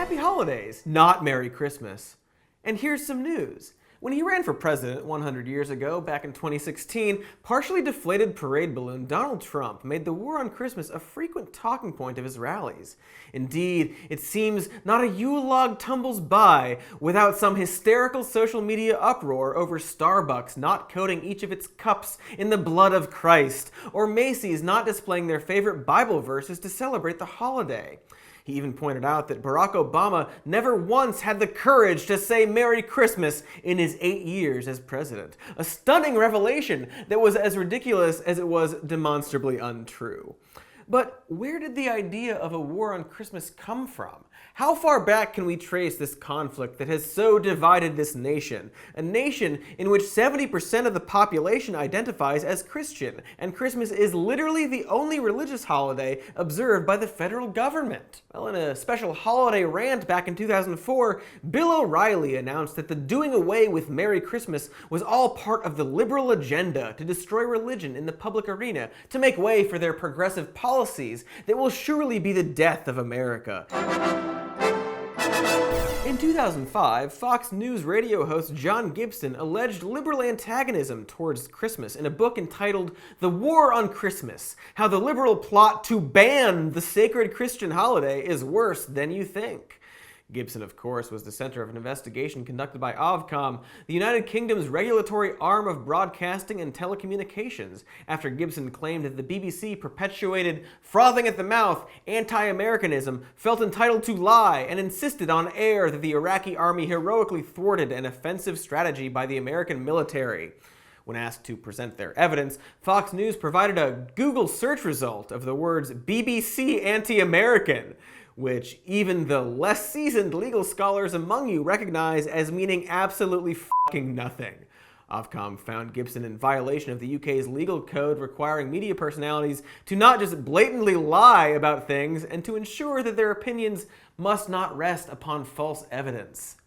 Happy Holidays, not Merry Christmas. And here's some news. When he ran for president 100 years ago, back in 2016, partially deflated parade balloon Donald Trump made the war on Christmas a frequent talking point of his rallies. Indeed, it seems not a Yule log tumbles by without some hysterical social media uproar over Starbucks not coating each of its cups in the blood of Christ, or Macy's not displaying their favorite Bible verses to celebrate the holiday. He even pointed out that Barack Obama never once had the courage to say Merry Christmas in his 8 years as president. A stunning revelation that was as ridiculous as it was demonstrably untrue. But where did the idea of a war on Christmas come from? How far back can we trace this conflict that has so divided this nation? A nation in which 70% of the population identifies as Christian, and Christmas is literally the only religious holiday observed by the federal government. Well, in a special holiday rant back in 2004, Bill O'Reilly announced that the doing away with Merry Christmas was all part of the liberal agenda to destroy religion in the public arena, to make way for their progressive policies that will surely be the death of America. In 2005, Fox News radio host John Gibson alleged liberal antagonism towards Christmas in a book entitled The War on Christmas: How the Liberal Plot to Ban the Sacred Christian Holiday is Worse Than You Think. Gibson, of course, was the center of an investigation conducted by Ofcom, the United Kingdom's regulatory arm of broadcasting and telecommunications, after Gibson claimed that the BBC perpetuated frothing at the mouth anti-Americanism, felt entitled to lie, and insisted on air that the Iraqi army heroically thwarted an offensive strategy by the American military. When asked to present their evidence, Fox News provided a Google search result of the words BBC anti-American, which even the less seasoned legal scholars among you recognize as meaning absolutely fucking nothing. Ofcom found Gibson in violation of the UK's legal code requiring media personalities to not just blatantly lie about things and to ensure that their opinions must not rest upon false evidence.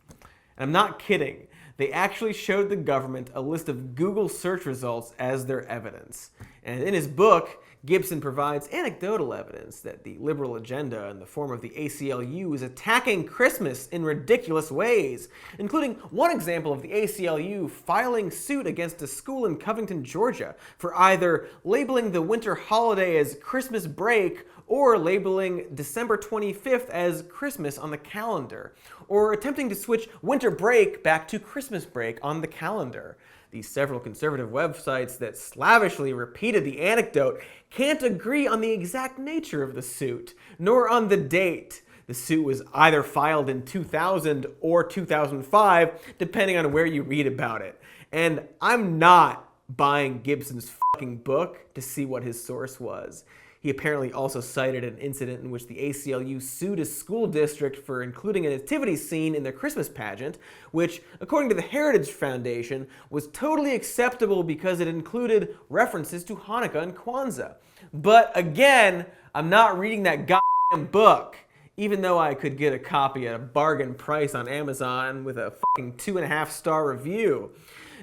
And I'm not kidding. They actually showed the government a list of Google search results as their evidence. And in his book, Gibson provides anecdotal evidence that the liberal agenda in the form of the ACLU is attacking Christmas in ridiculous ways, including one example of the ACLU filing suit against a school in Covington, Georgia, for either labeling the winter holiday as Christmas break or labeling December 25th as Christmas on the calendar, or attempting to switch winter break back to Christmas break on the calendar. These several conservative websites that slavishly repeated the anecdote can't agree on the exact nature of the suit, nor on the date. The suit was either filed in 2000 or 2005, depending on where you read about it. And I'm not buying Gibson's fucking book to see what his source was. He apparently also cited an incident in which the ACLU sued a school district for including a nativity scene in their Christmas pageant, which, according to the Heritage Foundation, was totally acceptable because it included references to Hanukkah and Kwanzaa. But again, I'm not reading that goddamn book, even though I could get a copy at a bargain price on Amazon with a fucking 2.5-star review.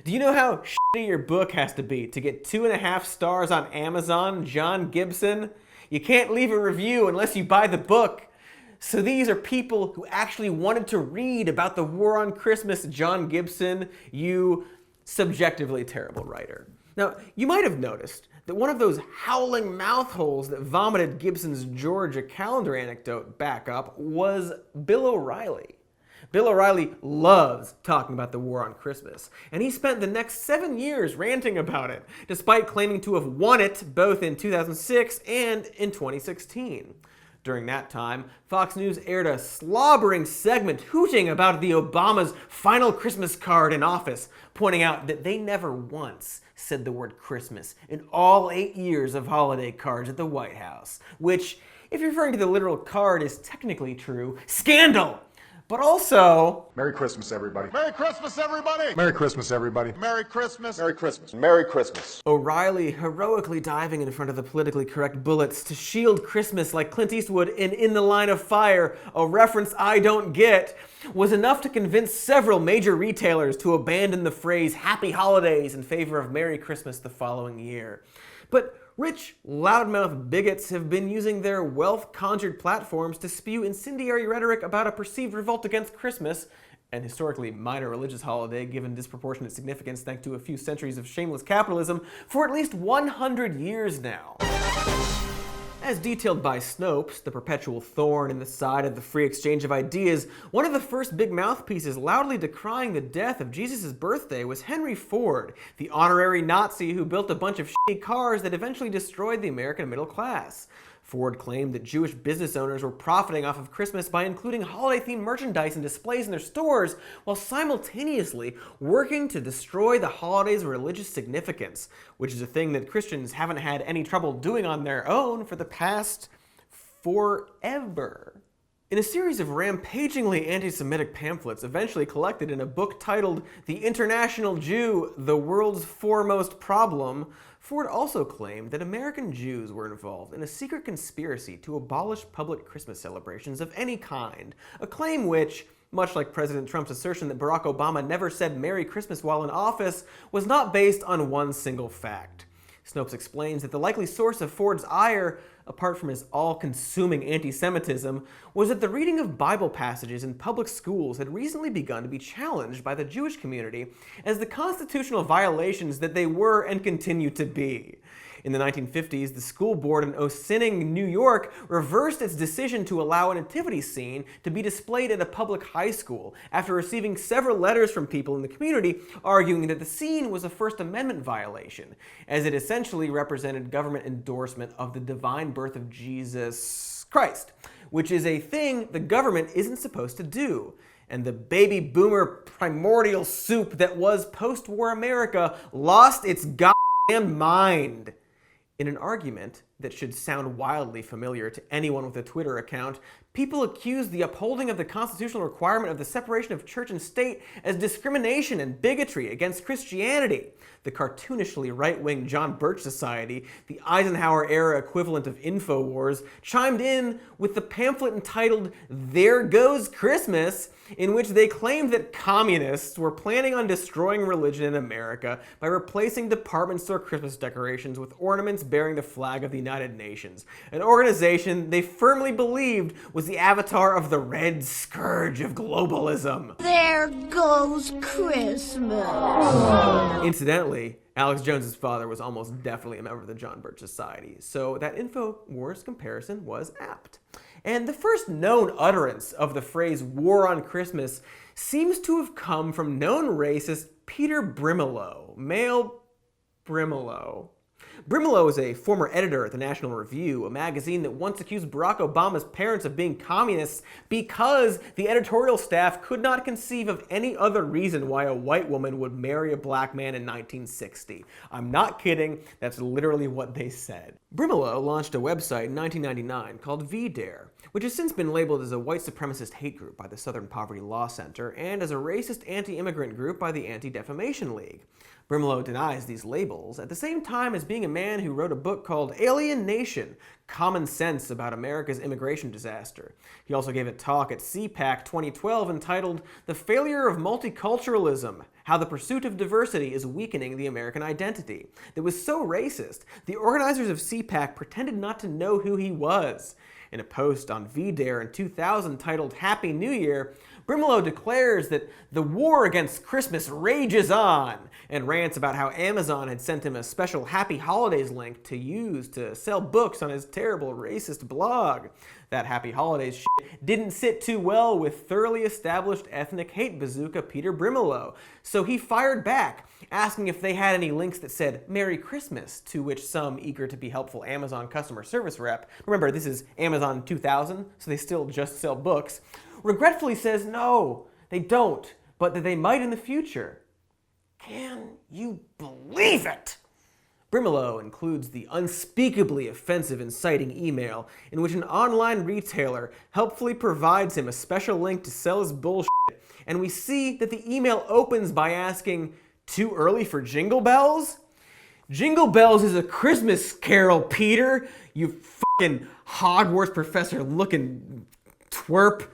Do you know how shitty your book has to be to get 2.5 stars on Amazon, John Gibson? You can't leave a review unless you buy the book. So these are people who actually wanted to read about the war on Christmas, John Gibson, you subjectively terrible writer. Now, you might have noticed that one of those howling mouth holes that vomited Gibson's Georgia calendar anecdote back up was Bill O'Reilly. Bill O'Reilly loves talking about the war on Christmas, and he spent the next 7 years ranting about it, despite claiming to have won it both in 2006 and in 2016. During that time, Fox News aired a slobbering segment hooting about the Obama's final Christmas card in office, pointing out that they never once said the word Christmas in all 8 years of holiday cards at the White House, which, if you're referring to the literal card, is technically true. Scandal! But also... Merry Christmas, everybody. Merry Christmas, everybody! Merry Christmas, everybody. Merry Christmas! Merry Christmas. Merry Christmas. O'Reilly heroically diving in front of the politically correct bullets to shield Christmas like Clint Eastwood in the Line of Fire, a reference I don't get, was enough to convince several major retailers to abandon the phrase Happy Holidays in favor of Merry Christmas the following year. But Rich, loudmouth bigots have been using their wealth-conjured platforms to spew incendiary rhetoric about a perceived revolt against Christmas, an historically minor religious holiday given disproportionate significance thanks to a few centuries of shameless capitalism, for at least 100 years now. As detailed by Snopes, the perpetual thorn in the side of the free exchange of ideas, one of the first big mouthpieces loudly decrying the death of Jesus' birthday was Henry Ford, the honorary Nazi who built a bunch of shitty cars that eventually destroyed the American middle class. Ford claimed that Jewish business owners were profiting off of Christmas by including holiday-themed merchandise and displays in their stores, while simultaneously working to destroy the holiday's religious significance, which is a thing that Christians haven't had any trouble doing on their own for the past forever. In a series of rampagingly anti-Semitic pamphlets eventually collected in a book titled The International Jew, The World's Foremost Problem, Ford also claimed that American Jews were involved in a secret conspiracy to abolish public Christmas celebrations of any kind, a claim which, much like President Trump's assertion that Barack Obama never said Merry Christmas while in office, was not based on one single fact. Snopes explains that the likely source of Ford's ire, apart from his all-consuming anti-Semitism, was that the reading of Bible passages in public schools had recently begun to be challenged by the Jewish community as the constitutional violations that they were and continue to be. In the 1950s, the school board in Ossining, New York, reversed its decision to allow a nativity scene to be displayed at a public high school after receiving several letters from people in the community arguing that the scene was a First Amendment violation, as it essentially represented government endorsement of the divine birth of Jesus Christ, which is a thing the government isn't supposed to do. And the baby boomer primordial soup that was post-war America lost its goddamn mind. In an argument that should sound wildly familiar to anyone with a Twitter account, people accused the upholding of the constitutional requirement of the separation of church and state as discrimination and bigotry against Christianity. The cartoonishly right-wing John Birch Society, the Eisenhower-era equivalent of InfoWars, chimed in with the pamphlet entitled There Goes Christmas, in which they claimed that communists were planning on destroying religion in America by replacing department store Christmas decorations with ornaments bearing the flag of the United Nations, an organization they firmly believed was the avatar of the Red Scourge of globalism. There goes Christmas. Incidentally, Alex Jones's father was almost definitely a member of the John Birch Society, so that InfoWars comparison was apt. And the first known utterance of the phrase war on Christmas seems to have come from known racist Peter Brimelow, male Brimelow. Brimelow is a former editor at the National Review, a magazine that once accused Barack Obama's parents of being communists because the editorial staff could not conceive of any other reason why a white woman would marry a black man in 1960. I'm not kidding, that's literally what they said. Brimelow launched a website in 1999 called VDare, which has since been labeled as a white supremacist hate group by the Southern Poverty Law Center and as a racist anti-immigrant group by the Anti-Defamation League. Brimelow denies these labels at the same time as being a man who wrote a book called Alien Nation, Common Sense about America's Immigration Disaster. He also gave a talk at CPAC 2012 entitled The Failure of Multiculturalism, How the Pursuit of Diversity is Weakening the American Identity, that was so racist, the organizers of CPAC pretended not to know who he was. In a post on VDare in 2000 titled Happy New Year, Brimelow declares that the war against Christmas rages on, and rants about how Amazon had sent him a special Happy Holidays link to use to sell books on his terrible racist blog. That Happy Holidays shit didn't sit too well with thoroughly established ethnic hate bazooka Peter Brimelow, so he fired back, asking if they had any links that said Merry Christmas, to which some eager to be helpful Amazon customer service rep, remember this is Amazon 2000, so they still just sell books, regretfully says no, they don't, but that they might in the future. Can you believe it? Brimelow includes the unspeakably offensive inciting email in which an online retailer helpfully provides him a special link to sell his bullshit, and we see that the email opens by asking, "Too early for Jingle Bells?" Jingle Bells is a Christmas carol, Peter, you fucking Hogwarts professor looking twerp.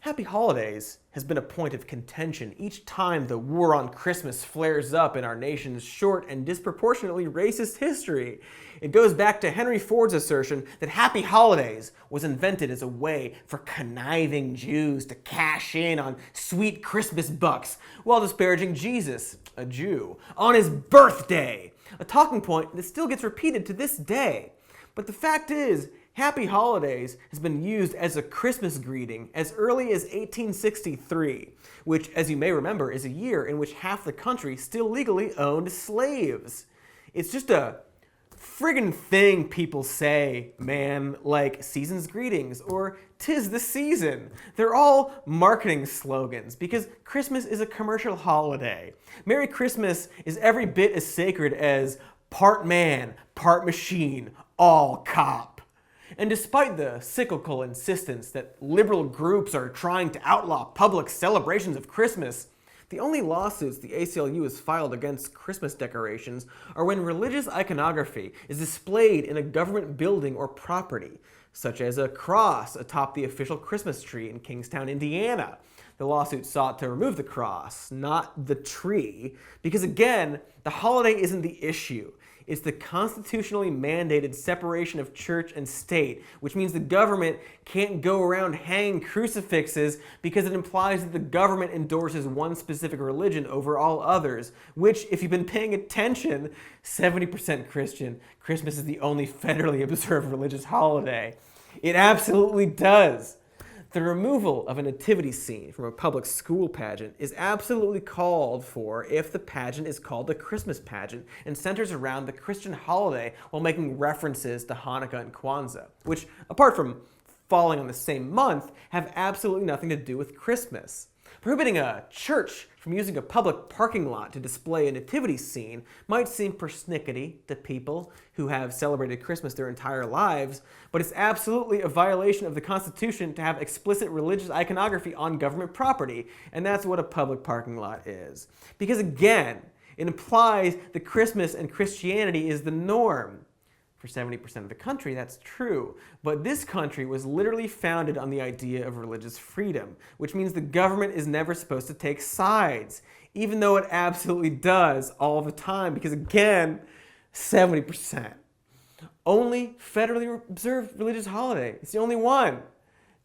Happy Holidays has has been a point of contention each time the war on Christmas flares up in our nation's short and disproportionately racist history. It goes back to Henry Ford's assertion that Happy Holidays was invented as a way for conniving Jews to cash in on sweet Christmas bucks while disparaging Jesus, a Jew, on his birthday, a talking point that still gets repeated to this day. But the fact is, Happy Holidays has been used as a Christmas greeting as early as 1863, which, as you may remember, is a year in which half the country still legally owned slaves. It's just a friggin' thing people say, man, like season's greetings or 'tis the season. They're all marketing slogans because Christmas is a commercial holiday. Merry Christmas is every bit as sacred as part man, part machine, all cop. And despite the cyclical insistence that liberal groups are trying to outlaw public celebrations of Christmas, the only lawsuits the ACLU has filed against Christmas decorations are when religious iconography is displayed in a government building or property, such as a cross atop the official Christmas tree in Kingstown, Indiana. The lawsuit sought to remove the cross, not the tree, because again, the holiday isn't the issue. It's the constitutionally mandated separation of church and state, which means the government can't go around hanging crucifixes because it implies that the government endorses one specific religion over all others, which, if you've been paying attention, 70% Christian, Christmas is the only federally observed religious holiday. It absolutely does. The removal of a nativity scene from a public school pageant is absolutely called for if the pageant is called a Christmas pageant and centers around the Christian holiday while making references to Hanukkah and Kwanzaa, which, apart from falling on the same month, have absolutely nothing to do with Christmas. Prohibiting a church from using a public parking lot to display a nativity scene might seem persnickety to people who have celebrated Christmas their entire lives, but it's absolutely a violation of the Constitution to have explicit religious iconography on government property, and that's what a public parking lot is. Because again, it implies that Christmas and Christianity is the norm. For 70% of the country, that's true. But this country was literally founded on the idea of religious freedom, which means the government is never supposed to take sides, even though it absolutely does all the time, because again, 70%. Only federally observed religious holiday. It's the only one.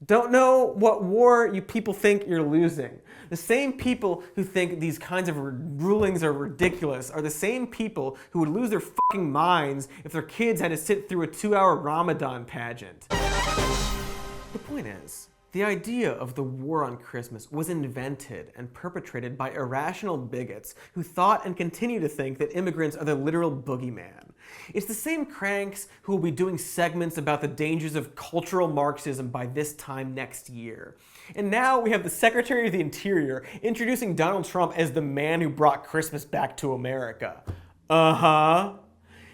Don't know what war you people think you're losing. The same people who think these kinds of rulings are ridiculous are the same people who would lose their fucking minds if their kids had to sit through a 2-hour Ramadan pageant. The point is, the idea of the war on Christmas was invented and perpetrated by irrational bigots who thought and continue to think that immigrants are the literal boogeyman. It's the same cranks who will be doing segments about the dangers of cultural Marxism by this time next year. And now we have the Secretary of the Interior introducing Donald Trump as the man who brought Christmas back to America.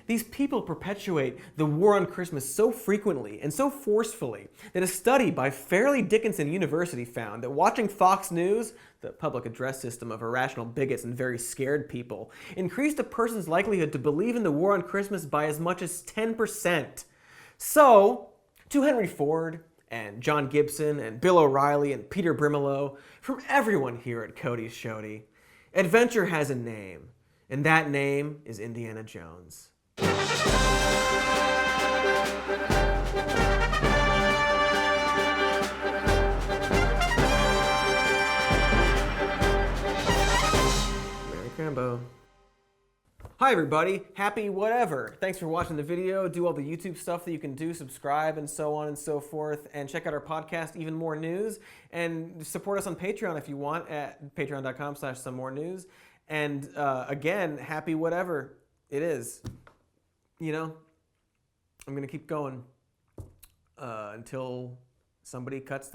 These people perpetuate the war on Christmas so frequently and so forcefully that a study by Fairleigh Dickinson University found that watching Fox News, the public address system of irrational bigots and very scared people, increased a person's likelihood to believe in the war on Christmas by as much as 10%. So, to Henry Ford and John Gibson and Bill O'Reilly and Peter Brimelow, from everyone here at Cody's Shody, adventure has a name, and that name is Indiana Jones. Merry Crambo. Hi everybody, happy whatever. Thanks for watching the video. Do all the YouTube stuff that you can do, subscribe and so on and so forth, and check out our podcast, Even More News, and support us on Patreon if you want at patreon.com/somemorenews. And again, happy whatever it is. You know, I'm going to keep going until somebody cuts the